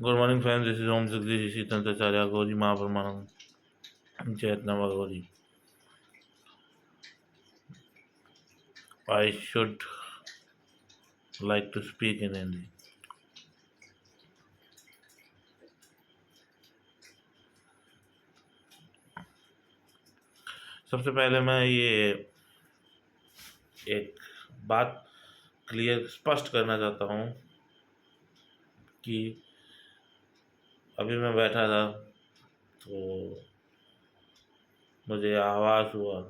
Good morning, friends. This is Om Jagdish Rishi Tantracharya Gauri Mahapramanam Chaitnava Gauri. I should like to speak in Hindi. सबसे पहले मैं ये एक बात clear स्पष्ट करना चाहता हूँ कि अभी मैं बैठा था तो मुझे आभास हुआ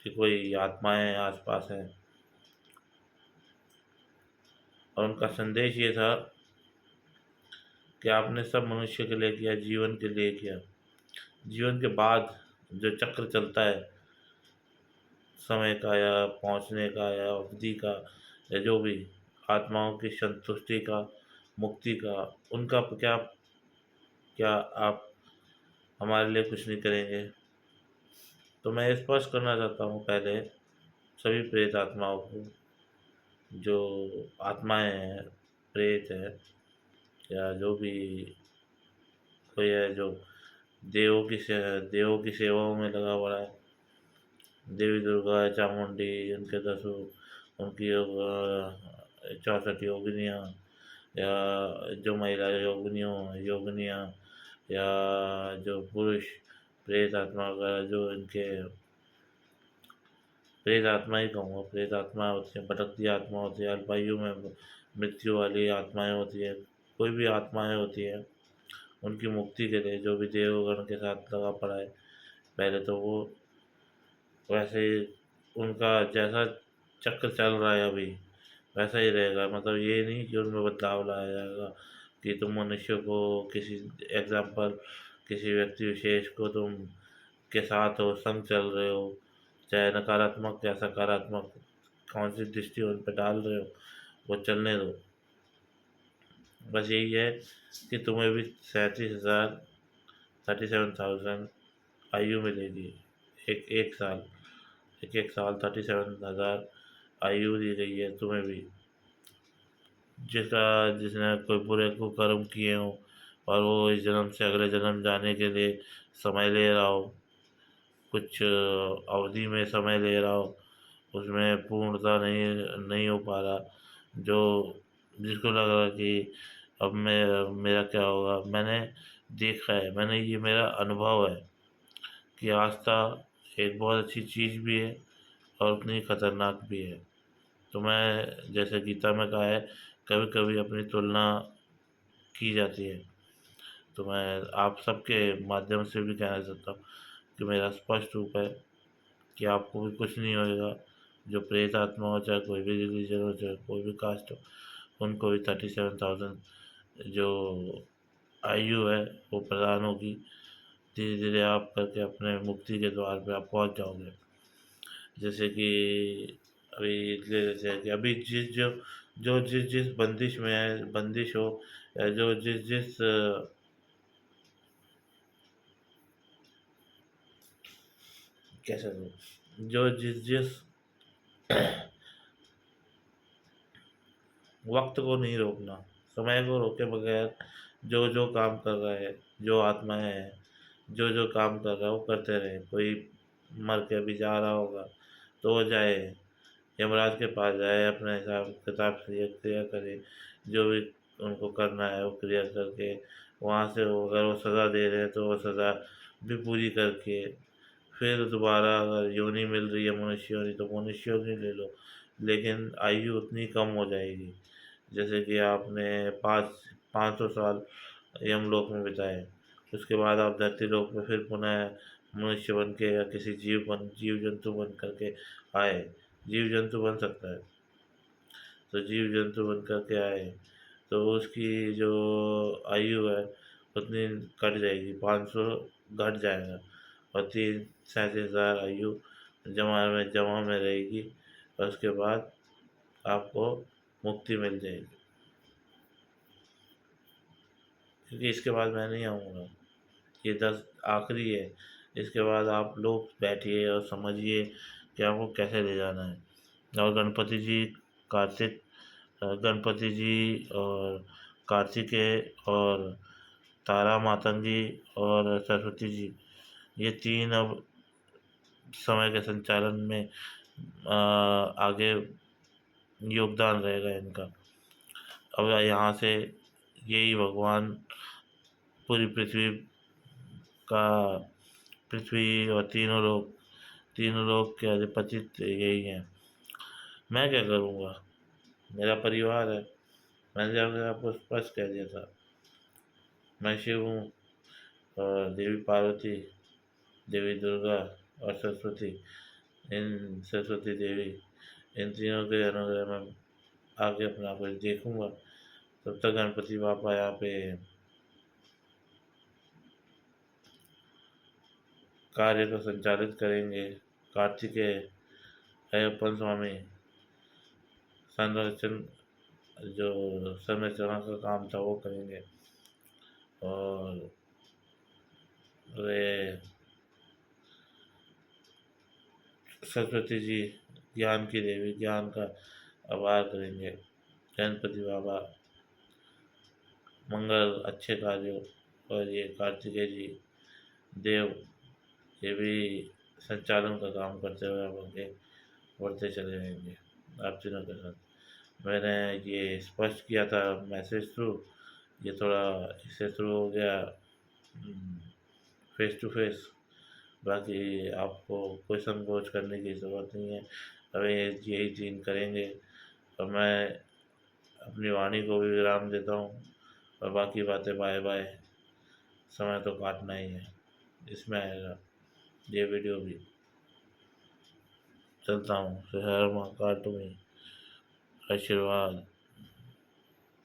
कि कोई आत्माएं आसपास हैं और उनका संदेश ये था कि आपने सब मनुष्य के लिए किया, जीवन के लिए किया। जीवन के बाद जो चक्र चलता है समय का या पहुंचने का या अवधि का या जो भी आत्माओं की संतुष्टि का, मुक्ति का, उनका क्या क्या आप हमारे लिए कुछ नहीं करेंगे? तो मैं स्पष्ट करना चाहता हूँ पहले सभी प्रेत आत्माओं को, जो आत्माएं हैं, प्रेत है या जो भी कोई है जो देवों की सेवाओं में लगा हुआ है, देवी दुर्गा, चामुंडी, उनके 64 योगिनियाँ या जो महिला योगिनियाँ या जो पुरुष प्रेत आत्मा वगैरह, जो इनके प्रेत आत्मा ही कहूँगा, प्रेत आत्मा होती है, भटकती आत्मा होती है, अल्पायु में मृत्यु वाली आत्माएं होती है, कोई भी आत्माएं होती है, उनकी मुक्ति के लिए जो भी देवगण के साथ लगा पड़ा है, पहले तो वो वैसे ही उनका जैसा चक्र चल रहा है अभी वैसा ही रहेगा। मतलब ये नहीं कि उनमें बदलाव लाया जाएगा कि तुम मनुष्य को किसी एग्जाम्पल किसी व्यक्ति विशेष को तुम के साथ हो, संग चल रहे हो, चाहे नकारात्मक या सकारात्मक कौन सी दृष्टि उन पर डाल रहे हो, वो चलने दो। बस यही है कि तुम्हें भी 37,000 आयु मिलेगी। एक साल, एक साल 37,000 आयु दी गई है तुम्हें भी। जिसने कोई बुरे को कर्म किए हों और वो इस जन्म से अगले जन्म जाने के लिए समय ले रहा हो, कुछ अवधि में समय ले रहा हो, उसमें पूर्णता नहीं नहीं हो पा रहा, जो जिसको लग रहा कि अब मेरा क्या होगा। मैंने देखा है, ये मेरा अनुभव है कि आस्था एक बहुत अच्छी चीज़ भी है और उतनी खतरनाक भी है। तो मैं जैसे गीता में कहा है, कभी कभी अपनी तुलना की जाती है। तो मैं आप सबके माध्यम से भी कहना चाहता हूँ कि मेरा स्पष्ट रूप है कि आपको भी कुछ नहीं होएगा। जो प्रेत आत्मा हो, चाहे कोई भी रिलीजन हो, चाहे कोई भी कास्ट हो, उनको भी 37,000 जो आयु है वो प्रदान होगी। धीरे धीरे आप करके अपने मुक्ति के द्वार पे आप पहुंच जाओगे। जैसे कि अभी ले लेते हैं कि अभी जिस जिस बंदिश में है, बंदिश हो या जो जिस जिस कैसे बोलूं, जो जिस जिस वक्त को नहीं रोकना, समय को रोके बगैर जो जो काम कर रहा है, जो आत्माएं हैं, जो जो काम कर रहा है वो करते रहे। कोई मर के अभी जा रहा होगा तो वो जाए, यमराज के पास जाए, अपने हिसाब किताब से ये क्रिया करे, जो भी उनको करना है वो क्रिया करके वहाँ से अगर वो सज़ा दे रहे हैं तो वो सज़ा भी पूरी करके फिर दोबारा अगर योनि मिल रही है मनुष्य योनि तो मनुष्य योनि ले लो, लेकिन आयु उतनी कम हो जाएगी। जैसे कि आपने 500 साल यमलोक में बिताए, उसके बाद आप धरती लोक में फिर पुनः मनुष्य बन के या किसी जीव जंतु बन करके आए। जीव जंतु बन सकता है, तो जीव जंतु बन करके आए तो उसकी जो आयु है उतनी कट जाएगी, 500 घट जाएगा और 37,000 आयु जमा में रहेगी और उसके बाद आपको मुक्ति मिल जाएगी। क्योंकि इसके बाद मैं नहीं आऊँगा, ये 10 आखिरी है। इसके बाद आप लोग बैठिए और समझिए कि आपको कैसे ले जाना है। और गणपति जी और कार्तिकेय और तारा मातंगी और सरस्वती जी, ये तीन अब समय के संचालन में आगे योगदान रहेगा इनका। अब यहाँ से यही भगवान पूरी का पृथ्वी और तीनों लोग के अधिपति यही हैं। मैं क्या करूँगा, मेरा परिवार है। मैंने जब आपको स्पष्ट कह दिया था, मैं शिव हूँ और देवी पार्वती, देवी दुर्गा और सरस्वती, इन सरस्वती देवी, इन तीनों के अनुग्रह में आगे अपना कुछ देखूँगा। तब तक गणपति बापा यहाँ पे कार्य को संचालित करेंगे। कार्तिकेय अय्यप्पन स्वामी संरक्षण जो संरचना का काम था वो करेंगे, और वे सरस्वती जी ज्ञान की देवी, ज्ञान का आभार करेंगे। गणपति बाबा मंगल अच्छे कार्यों, और ये कार्तिकेय जी देव, ये भी संचालन का काम करते हुए अब आगे बढ़ते चले जाएंगे आप तीनों के साथ। मैंने ये स्पष्ट किया था मैसेज थ्रू, ये थोड़ा इससे थ्रू हो गया फेस टू फेस। बाकी आपको कोई संकोच करने की ज़रूरत नहीं है, हमें यही तीन करेंगे। और मैं अपनी वाणी को भी विराम देता हूँ, और बाकी बातें बाय बाय, समय तो काटना ही है, इसमें आएगा ये वीडियो भी। चलता हूँ, हर महाकाल तुम्हें आशीर्वाद।